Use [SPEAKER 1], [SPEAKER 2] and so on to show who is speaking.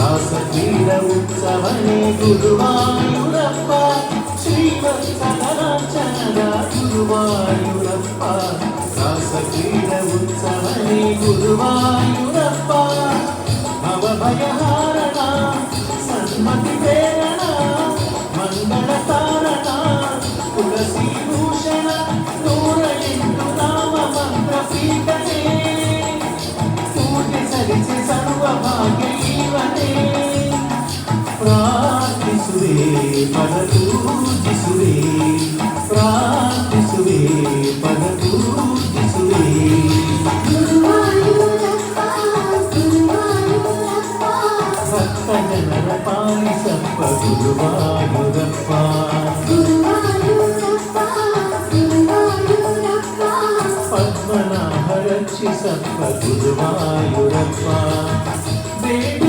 [SPEAKER 1] ರಾಸಕ್ರೀಡ ಉತ್ಸವನೇ ಗುರುವಾಯೂರಪ್ಪ ಶ್ರೀವತ್ಸಗಲಾಂಚನದ ಗುರುವಾಯೂರಪ್ಪ ರಾಸಕ್ರೀಡ ಉತ್ಸವನೇ ಗುರುವಾಯೂರಪ್ಪ ಭವಭಯಹಾರಣ ಸನ್ಮತಿ ಪ್ರೇರಣ ಮಂಗಳ ಕಾರಣ ತುಳಸಿ ಭೂಷಣ 108 ನಾಮ ಮಂತ್ರ ಪೀಠನೇ ಪೂಜೆ ಸಲ್ಲಿಸಿ ಸರ್ವ ಭಾಗ್ಯ ಇವನೇ ಪ್ರಾರ್ಥಿಸುವೆ ಪದ ಪೂಜಿಸುವೆ ಪ್ರಾರ್ಥಿಸುವೆ ಪದ ಪೂಜಿಸುವೆ ಭಕ್ತ ಜನರ ಪಾಲಿಸಪ್ಪ ಗುರುವಾಯೂರಪ್ಪ ಪದ್ಮನಾಭ ರಕ್ಷಿಸಪ್ಪ ಗುರುವಾಯೂರಪ್ಪ ಬೇಡು